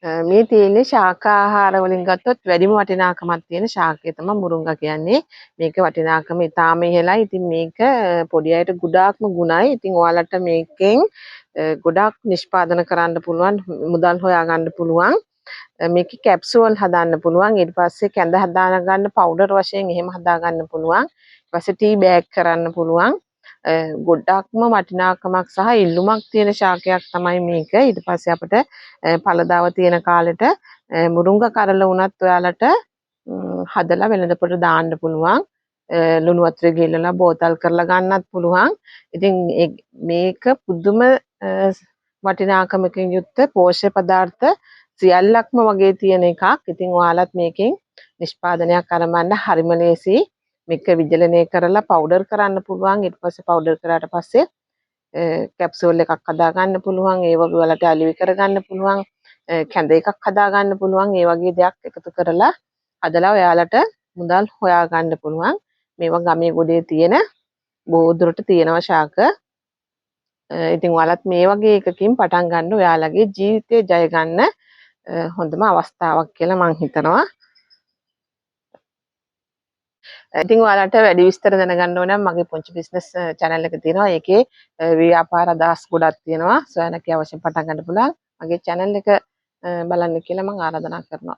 මේ තියෙන්නේ ශාකාහාර වලින් ගත්තොත් වැඩිම වටිනාකමක් තියෙන ශාකය තමයි මුරුංගා කියන්නේ. මේක වටිනාකම ඉතාම ඉහළයි. ඉතින් මේක පොඩි අයට ගොඩාක්ම ගුණයි. ඉතින් ඔයාලට මේකෙන් ගොඩාක් නිෂ්පාදන කරන්න පුළුවන්, මුදල් හොයා ගන්න පුළුවන්. මේකේ කැප්සූල් හදාන්න පුළුවන්. ඊට පස්සේ කැඳ හදා ගන්න පවුඩර් වශයෙන් එහෙම හදා ගන්න පුළුවන්. ඊට පස්සේ ටී බෑග් කරන්න පුළුවන්. ගොඩක්ම වටිනාකමක් සහ ඉල්ලුමක් තියෙන ශාකයක් තමයි මේක. ඊට පස්සේ අපිට පළදාව තියෙන කාලෙට මුරුංග කරල වුණත් ඔයාලට හදලා වෙළඳපොළ දාන්න පුළුවන්. ලුණු වතුරේ ගිහලා බෝතල් කරලා ගන්නත් පුළුවන්. ඉතින් මේක පුදුම වටිනාකමකින් යුක්ත පෝෂ්‍ය පදාර්ථ සියල්ලක්ම වගේ තියෙන එකක්. ඉතින් ඔයාලත් මේකෙන් නිෂ්පාදනයක් අරඹන්න හරිම ලේසි. මේක විජලනය කරලා පවුඩර් කරන්න පුළුවන්. ඊට පස්සේ පවුඩර් කරාට පස්සේ කැප්සූල් එකක් හදා ගන්න පුළුවන්. ඒ වගේ වලට අලිවි කරගන්න පුළුවන්. කැඳ එකක් හදා ගන්න පුළුවන්. ඒ වගේ දෙයක් එකතු කරලා හදලා ඔයාලට මුදල් හොයා ගන්න පුළුවන්. මේවා ගමේ ගොඩේ තියෙන බොහෝ දුරට තියෙනවා ශාක. ඉතින් ඔයාලත් මේ වගේ එකකින් පටන් ගන්න ඔයාලගේ ජීවිතේ ජය ගන්න හොඳම අවස්ථාවක් කියලා මම හිතනවා. ඉතින් ඔයාලට වැඩි විස්තර දැනගන්න ඕන නම් මගේ පුංචි බිස්නස් channel එක තියෙනවා. ඒකේ ව්‍යාපාර අදහස් ගොඩක් තියෙනවා. සොයනකේ අවශ්‍යම පටන් ගන්න පුළුවන්. මගේ channel එක බලන්න කියලා මම ආරාධනා කරනවා.